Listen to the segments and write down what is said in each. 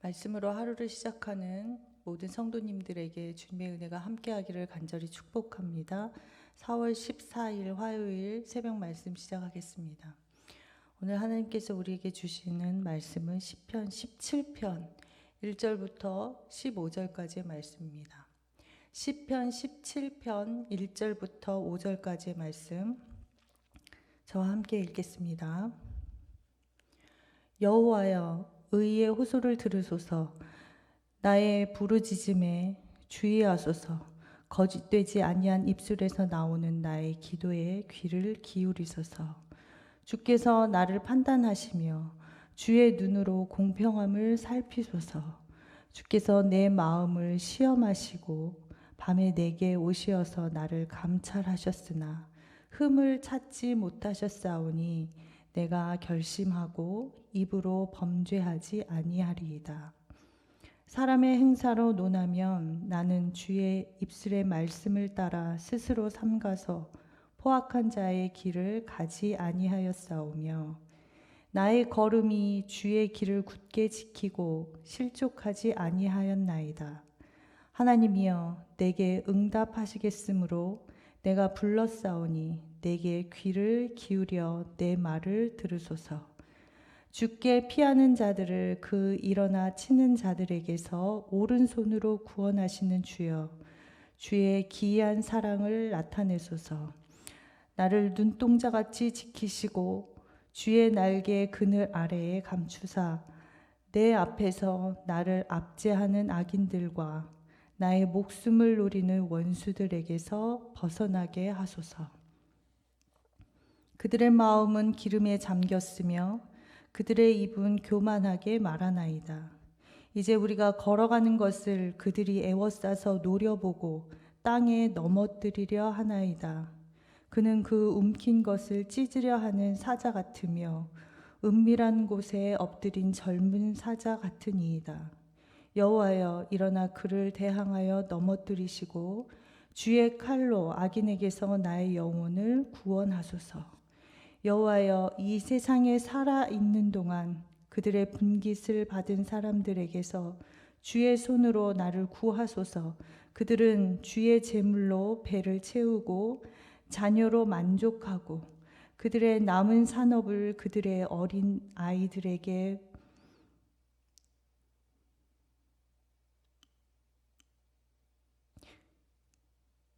말씀으로 하루를 시작하는 모든 성도님들에게 주님의 은혜가 함께하기를 간절히 축복합니다. 4월 14일 화요일 새벽 말씀 시작하겠습니다. 오늘 하나님께서 우리에게 주시는 말씀은 시편 17편 1절부터 15절까지의 말씀입니다. 시편 17편 1절부터 5절까지의 말씀 저와 함께 읽겠습니다. 여호와여, 의의 호소를 들으소서. 나의 부르짖음에 주의하소서. 거짓되지 아니한 입술에서 나오는 나의 기도에 귀를 기울이소서. 주께서 나를 판단하시며 주의 눈으로 공평함을 살피소서. 주께서 내 마음을 시험하시고 밤에 내게 오시어서 나를 감찰하셨으나 흠을 찾지 못하셨사오니 내가 결심하고 입으로 범죄하지 아니하리이다. 사람의 행사로 논하면 나는 주의 입술의 말씀을 따라 스스로 삼가서 포악한 자의 길을 가지 아니하였사오며 나의 걸음이 주의 길을 굳게 지키고 실족하지 아니하였나이다. 하나님이여, 내게 응답하시겠으므로 내가 불렀사오니 내게 귀를 기울여 내 말을 들으소서. 주께 피하는 자들을 그 일어나 치는 자들에게서 오른손으로 구원하시는 주여, 주의 기이한 사랑을 나타내소서. 나를 눈동자같이 지키시고 주의 날개 그늘 아래에 감추사 내 앞에서 나를 압제하는 악인들과 나의 목숨을 노리는 원수들에게서 벗어나게 하소서. 그들의 마음은 기름에 잠겼으며 그들의 입은 교만하게 말하나이다. 이제 우리가 걸어가는 것을 그들이 애워싸서 노려보고 땅에 넘어뜨리려 하나이다. 그는 그 움킨 것을 찢으려 하는 사자 같으며 은밀한 곳에 엎드린 젊은 사자 같으니이다. 여호와여, 일어나 그를 대항하여 넘어뜨리시고 주의 칼로 악인에게서 나의 영혼을 구원하소서. 여호와여, 이 세상에 살아 있는 동안 그들의 분깃을 받은 사람들에게서 주의 손으로 나를 구하소서. 그들은 주의 제물로 배를 채우고 자녀로 만족하고 그들의 남은 산업을 그들의 어린 아이들에게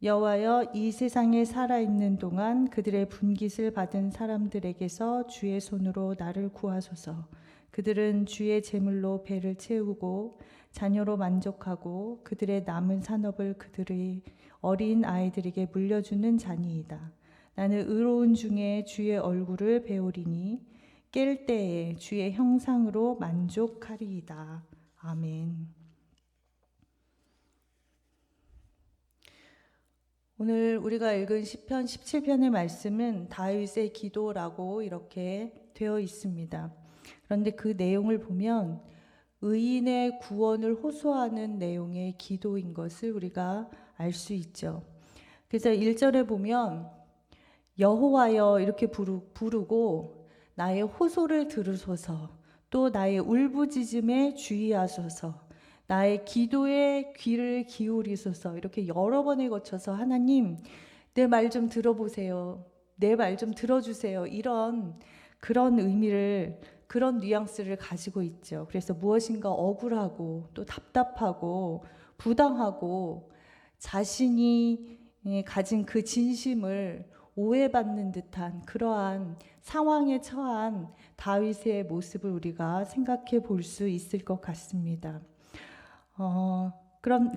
여호와여, 이 세상에 살아있는 동안 그들의 분깃을 받은 사람들에게서 주의 손으로 나를 구하소서. 그들은 주의 제물로 배를 채우고 자녀로 만족하고 그들의 남은 산업을 그들의 어린 아이들에게 물려주는 자니이다. 나는 의로운 중에 주의 얼굴을 배우리니 깰 때에 주의 형상으로 만족하리이다. 아멘. 오늘 우리가 읽은 시편 17편의 말씀은 다윗의 기도라고 이렇게 되어 있습니다. 그런데 그 내용을 보면 의인의 구원을 호소하는 내용의 기도인 것을 우리가 알 수 있죠. 그래서 1절에 보면 여호와여 이렇게 부르고 나의 호소를 들으소서, 또 나의 울부짖음에 주의하소서, 나의 기도에 귀를 기울이소서, 이렇게 여러 번에 거쳐서 하나님 내 말 좀 들어보세요, 내 말 좀 들어주세요, 그런 의미를, 그런 뉘앙스를 가지고 있죠. 그래서 무엇인가 억울하고 또 답답하고 부당하고 자신이 가진 그 진심을 오해받는 듯한 그러한 상황에 처한 다윗의 모습을 우리가 생각해 볼 수 있을 것 같습니다.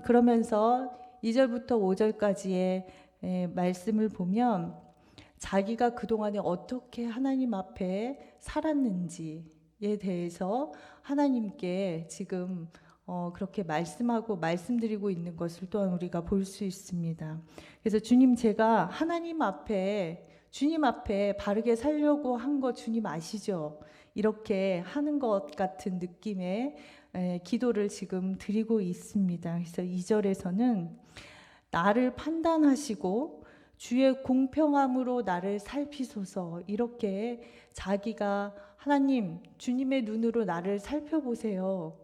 그러면서 2절부터 5절까지의 말씀을 보면 자기가 그동안에 어떻게 하나님 앞에 살았는지에 대해서 하나님께 지금 그렇게 말씀하고 말씀드리고 있는 것을 또한 우리가 볼 수 있습니다. 그래서 주님, 제가 하나님 앞에, 주님 앞에 바르게 살려고 한 거 주님 아시죠? 이렇게 하는 것 같은 느낌의 기도를 지금 드리고 있습니다. 그래서 2절에서는 나를 판단하시고 주의 공평함으로 나를 살피소서, 이렇게 자기가 하나님, 주님의 눈으로 나를 살펴보세요.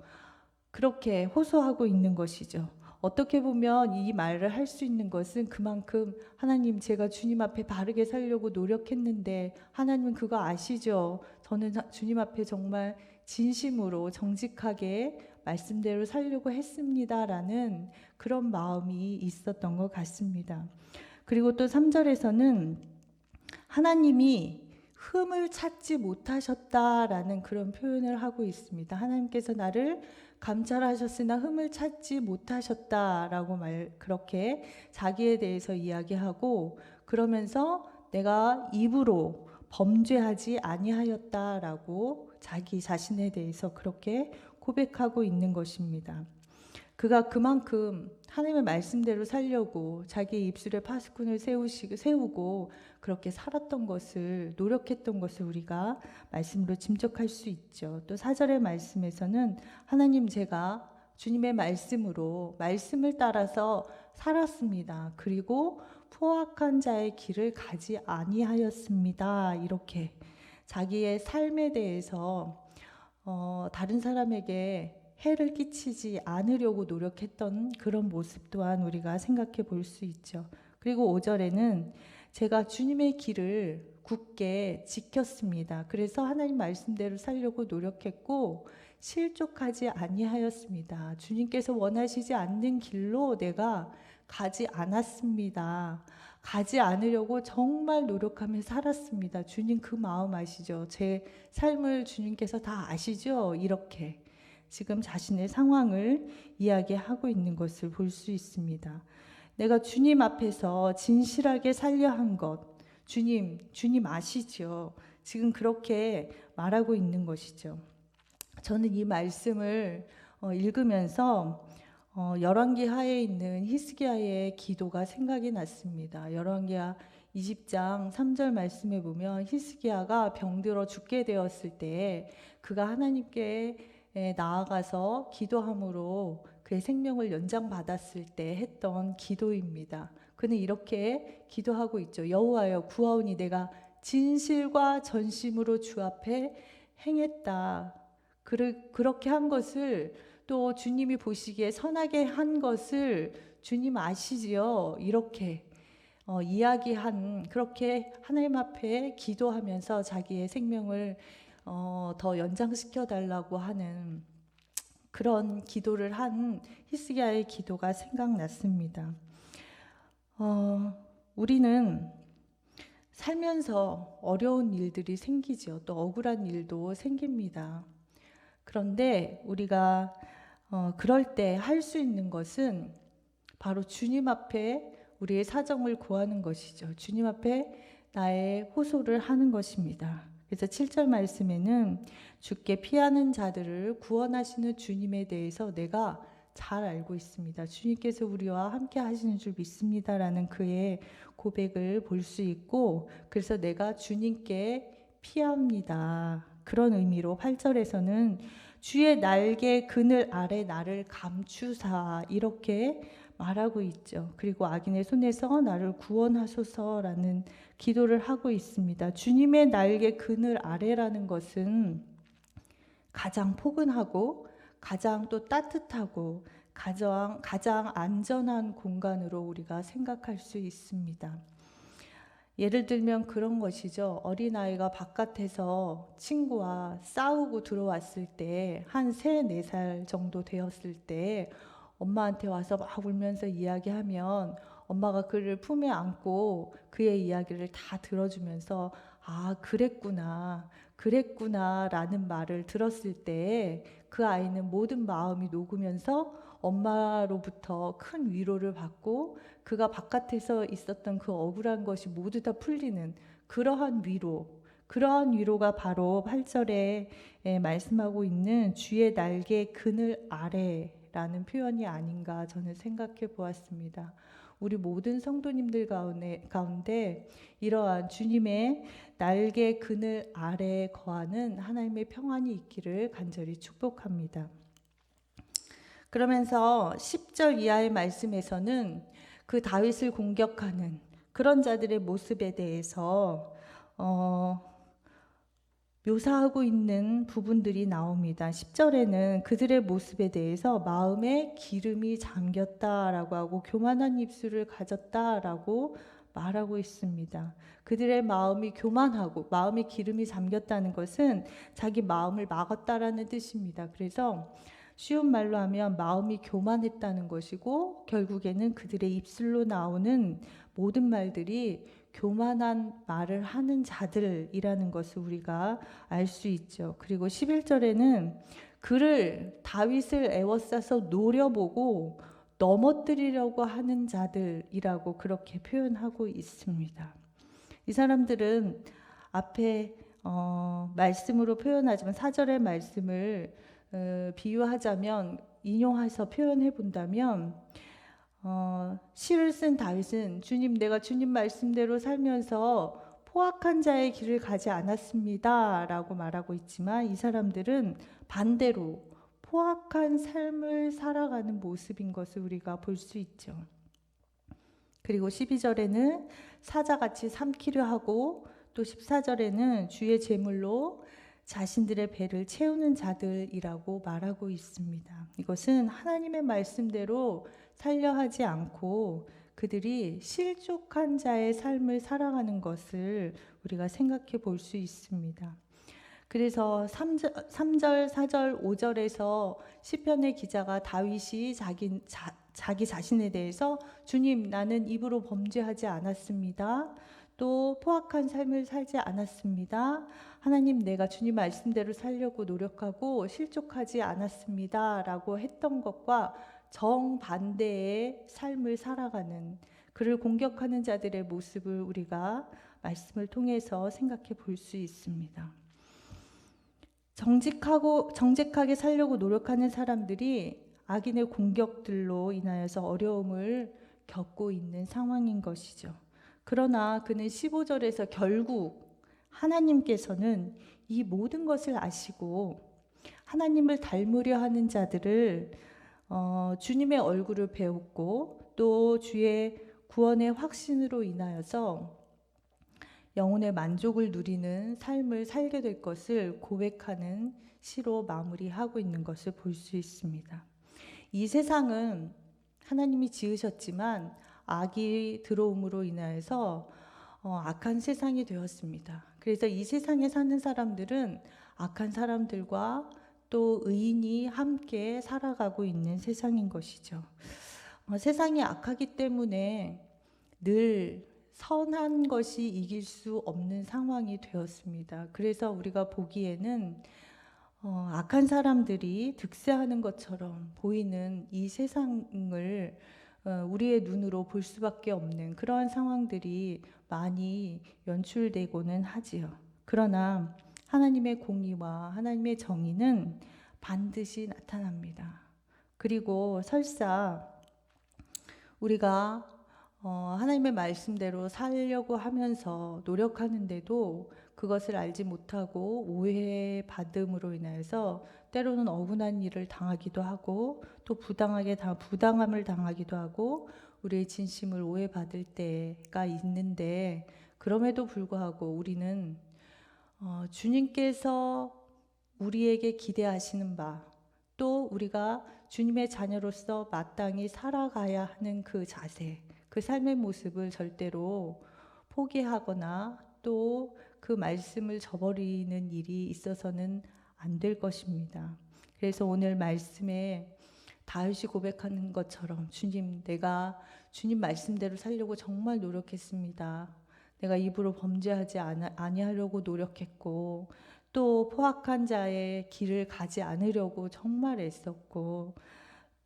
그렇게 호소하고 있는 것이죠. 어떻게 보면 이 말을 할 수 있는 것은 그만큼 하나님, 제가 주님 앞에 바르게 살려고 노력했는데 하나님은 그거 아시죠? 저는 주님 앞에 정말 진심으로 정직하게 말씀대로 살려고 했습니다라는 그런 마음이 있었던 것 같습니다. 그리고 또 3절에서는 하나님이 흠을 찾지 못하셨다라는 그런 표현을 하고 있습니다. 하나님께서 나를 감찰하셨으나 흠을 찾지 못하셨다라고 그렇게 자기에 대해서 이야기하고, 그러면서 내가 입으로 범죄하지 아니하였다라고 자기 자신에 대해서 그렇게 고백하고 있는 것입니다. 그가 그만큼 하나님의 말씀대로 살려고 자기 입술에 파수꾼을 세우고 그렇게 살았던 것을, 노력했던 것을 우리가 말씀으로 짐작할 수 있죠. 또 4절의 말씀에서는 하나님, 제가 주님의 말씀으로 말씀을 따라서 살았습니다. 그리고 포악한 자의 길을 가지 아니하였습니다. 이렇게 자기의 삶에 대해서 다른 사람에게 해를 끼치지 않으려고 노력했던 그런 모습 또한 우리가 생각해 볼 수 있죠. 그리고 5절에는 제가 주님의 길을 굳게 지켰습니다. 그래서 하나님 말씀대로 살려고 노력했고 실족하지 아니하였습니다. 주님께서 원하시지 않는 길로 내가 가지 않았습니다. 가지 않으려고 정말 노력하며 살았습니다. 주님 그 마음 아시죠? 제 삶을 주님께서 다 아시죠? 이렇게 지금 자신의 상황을 이야기하고 있는 것을 볼 수 있습니다. 내가 주님 앞에서 진실하게 살려 한 것, 주님 아시죠? 지금 그렇게 말하고 있는 것이죠. 저는 이 말씀을 읽으면서 열왕기 하에 있는 히스기야의 기도가 생각이 났습니다. 열왕기하 20장 3절 말씀에 보면 히스기야가 병들어 죽게 되었을 때 그가 하나님께 나아가서 기도함으로 그의 생명을 연장받았을 때 했던 기도입니다. 그는 이렇게 기도하고 있죠. 여호와여, 구하오니 내가 진실과 전심으로 주 앞에 행했다. 그렇게 한 것을, 또 주님이 보시기에 선하게 한 것을 주님 아시지요. 이렇게 이야기한, 그렇게 하나님 앞에 기도하면서 자기의 생명을 더 연장시켜 달라고 하는 그런 기도를 한 히스기야의 기도가 생각났습니다. 우리는 살면서 어려운 일들이 생기죠. 또 억울한 일도 생깁니다. 그런데 우리가 그럴 때 할 수 있는 것은 바로 주님 앞에 우리의 사정을 고하는 것이죠. 주님 앞에 나의 호소를 하는 것입니다. 그래서 7절 말씀에는 주께 피하는 자들을 구원하시는 주님에 대해서 내가 잘 알고 있습니다. 주님께서 우리와 함께 하시는 줄 믿습니다라는 그의 고백을 볼 수 있고, 그래서 내가 주님께 피합니다. 그런 의미로 8절에서는 주의 날개 그늘 아래 나를 감추사, 이렇게 말하고 있죠. 그리고 악인의 손에서 나를 구원하소서라는 기도를 하고 있습니다. 주님의 날개 그늘 아래라는 것은 가장 포근하고 가장 또 따뜻하고 가장 안전한 공간으로 우리가 생각할 수 있습니다. 예를 들면 그런 것이죠. 어린아이가 바깥에서 친구와 싸우고 들어왔을 때, 한 3, 4살 정도 되었을 때 엄마한테 와서 막 울면서 이야기하면 엄마가 그를 품에 안고 그의 이야기를 다 들어주면서 아, 그랬구나 라는 말을 들었을 때 그 아이는 모든 마음이 녹으면서 엄마로부터 큰 위로를 받고 그가 바깥에서 있었던 그 억울한 것이 모두 다 풀리는 그러한 위로가 바로 8절에 말씀하고 있는 주의 날개 그늘 아래라는 표현이 아닌가 저는 생각해 보았습니다. 우리 모든 성도님들 가운데 이러한 주님의 날개 그늘 아래에 거하는 하나님의 평안이 있기를 간절히 축복합니다. 그러면서 10절 이하의 말씀에서는 그 다윗을 공격하는 그런 자들의 모습에 대해서 묘사하고 있는 부분들이 나옵니다. 10절에는 그들의 모습에 대해서 마음에 기름이 잠겼다라고 하고 교만한 입술을 가졌다라고 말하고 있습니다. 그들의 마음이 교만하고 마음에 기름이 잠겼다는 것은 자기 마음을 막았다라는 뜻입니다. 그래서 쉬운 말로 하면 마음이 교만했다는 것이고 결국에는 그들의 입술로 나오는 모든 말들이 교만한 말을 하는 자들이라는 것을 우리가 알 수 있죠. 그리고 11절에는 그를 다윗을 애워싸서 노려보고 넘어뜨리려고 하는 자들이라고 그렇게 표현하고 있습니다. 이 사람들은 앞에 말씀으로 표현하지만 4절의 말씀을 비유하자면 인용해서 표현해 본다면 시를 쓴 다윗은 주님, 내가 주님 말씀대로 살면서 포악한 자의 길을 가지 않았습니다 라고 말하고 있지만 이 사람들은 반대로 포악한 삶을 살아가는 모습인 것을 우리가 볼 수 있죠. 그리고 12절에는 사자같이 삼키려 하고 또 14절에는 주의 제물로 자신들의 배를 채우는 자들이라고 말하고 있습니다. 이것은 하나님의 말씀대로 살려 하지 않고 그들이 실족한 자의 삶을 살아가는 것을 우리가 생각해 볼 수 있습니다. 그래서 3절, 4절, 5절에서 시편의 기자가 다윗이 자기 자신에 대해서 주님, 나는 입으로 범죄하지 않았습니다. 또 포악한 삶을 살지 않았습니다. 하나님, 내가 주님 말씀대로 살려고 노력하고 실족하지 않았습니다. 라고 했던 것과 정반대의 삶을 살아가는 그를 공격하는 자들의 모습을 우리가 말씀을 통해서 생각해 볼 수 있습니다. 정직하게 살려고 노력하는 사람들이 악인의 공격들로 인하여서 어려움을 겪고 있는 상황인 것이죠. 그러나 그는 15절에서 결국 하나님께서는 이 모든 것을 아시고 하나님을 닮으려 하는 자들을 주님의 얼굴을 배웠고 또 주의 구원의 확신으로 인하여서 영혼의 만족을 누리는 삶을 살게 될 것을 고백하는 시로 마무리하고 있는 것을 볼 수 있습니다. 이 세상은 하나님이 지으셨지만 악이 들어옴으로 인하여서 악한 세상이 되었습니다. 그래서 이 세상에 사는 사람들은 악한 사람들과 또 의인이 함께 살아가고 있는 세상인 것이죠. 세상이 악하기 때문에 늘 선한 것이 이길 수 없는 상황이 되었습니다. 그래서 우리가 보기에는 악한 사람들이 득세하는 것처럼 보이는 이 세상을 우리의 눈으로 볼 수밖에 없는 그러한 상황들이 많이 연출되고는 하지요. 그러나 하나님의 공의와 하나님의 정의는 반드시 나타납니다. 그리고 설사 우리가 하나님의 말씀대로 살려고 하면서 노력하는데도 그것을 알지 못하고 오해받음으로 인해서 때로는 억울한 일을 당하기도 하고 또 부당함을 당하기도 하고 우리의 진심을 오해받을 때가 있는데 그럼에도 불구하고 우리는 주님께서 우리에게 기대하시는 바 또 우리가 주님의 자녀로서 마땅히 살아가야 하는 그 자세 그 삶의 모습을 절대로 포기하거나 또 그 말씀을 저버리는 일이 있어서는 안 될 것입니다. 그래서 오늘 말씀에 다윗이 고백하는 것처럼 주님, 내가 주님 말씀대로 살려고 정말 노력했습니다. 내가 입으로 범죄하지 아니하려고 노력했고 또 포악한 자의 길을 가지 않으려고 정말 애썼고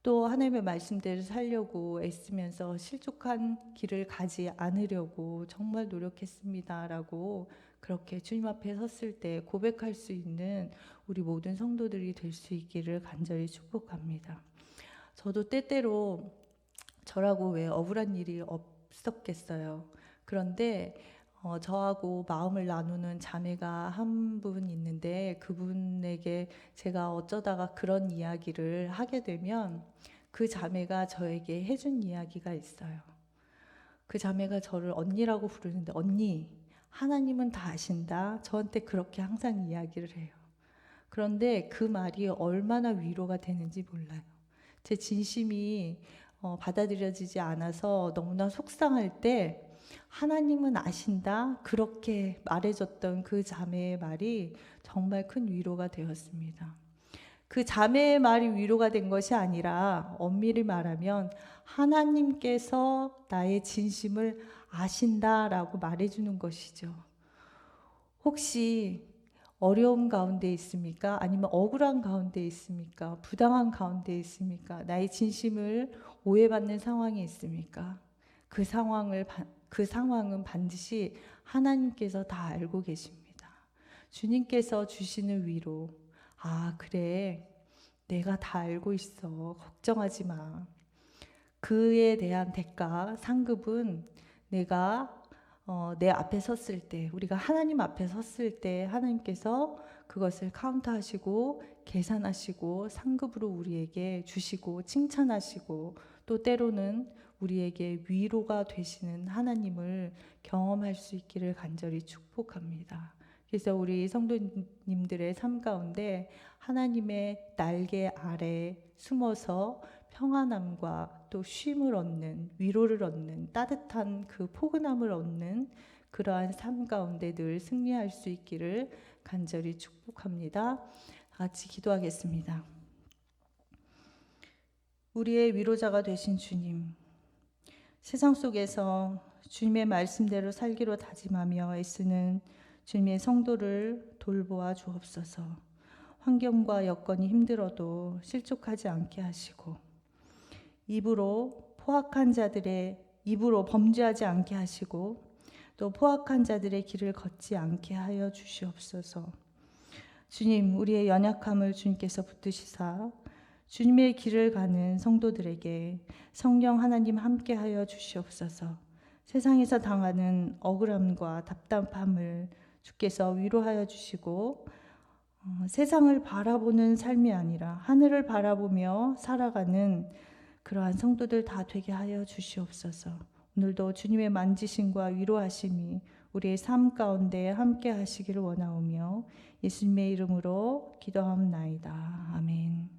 또 하나님의 말씀대로 살려고 애쓰면서 실족한 길을 가지 않으려고 정말 노력했습니다라고 그렇게 주님 앞에 섰을 때 고백할 수 있는 우리 모든 성도들이 될 수 있기를 간절히 축복합니다. 저도 때때로 저라고 왜 억울한 일이 없었겠어요. 그런데 저하고 마음을 나누는 자매가 한 분 있는데 그분에게 제가 어쩌다가 그런 이야기를 하게 되면 그 자매가 저에게 해준 이야기가 있어요. 그 자매가 저를 언니라고 부르는데 언니, 하나님은 다 아신다. 저한테 그렇게 항상 이야기를 해요. 그런데 그 말이 얼마나 위로가 되는지 몰라요. 제 진심이 받아들여지지 않아서 너무나 속상할 때 하나님은 아신다. 그렇게 말해줬던 그 자매의 말이 정말 큰 위로가 되었습니다. 그 자매의 말이 위로가 된 것이 아니라 엄밀히 말하면 하나님께서 나의 진심을 아신다라고 말해주는 것이죠. 혹시 어려움 가운데 있습니까? 아니면 억울한 가운데 있습니까? 부당한 가운데 있습니까? 나의 진심을 오해받는 상황이 있습니까? 그 상황은 반드시 하나님께서 다 알고 계십니다. 주님께서 주시는 위로, 아, 그래. 내가 다 알고 있어. 걱정하지 마. 그에 대한 대가, 상급은 내가 내 앞에 섰을 때, 우리가 하나님 앞에 섰을 때 하나님께서 그것을 카운트하시고 계산하시고 상급으로 우리에게 주시고 칭찬하시고 또 때로는 우리에게 위로가 되시는 하나님을 경험할 수 있기를 간절히 축복합니다. 그래서 우리 성도님들의 삶 가운데 하나님의 날개 아래 숨어서 평안함과 또 쉼을 얻는, 위로를 얻는, 따뜻한 그 포근함을 얻는 그러한 삶 가운데 늘 승리할 수 있기를 간절히 축복합니다. 같이 기도하겠습니다. 우리의 위로자가 되신 주님, 세상 속에서 주님의 말씀대로 살기로 다짐하며 애쓰는 주님의 성도를 돌보아 주옵소서. 환경과 여건이 힘들어도 실족하지 않게 하시고 입으로 범죄하지 않게 하시고 또 포악한 자들의 길을 걷지 않게 하여 주시옵소서. 주님, 우리의 연약함을 주님께서 붙드시사 주님의 길을 가는 성도들에게 성령 하나님 함께 하여 주시옵소서. 세상에서 당하는 억울함과 답답함을 주께서 위로하여 주시고 세상을 바라보는 삶이 아니라 하늘을 바라보며 살아가는 그러한 성도들 다 되게 하여 주시옵소서. 오늘도 주님의 만지심과 위로하심이 우리의 삶 가운데 함께 하시기를 원하오며 예수님의 이름으로 기도하옵나이다. 아멘.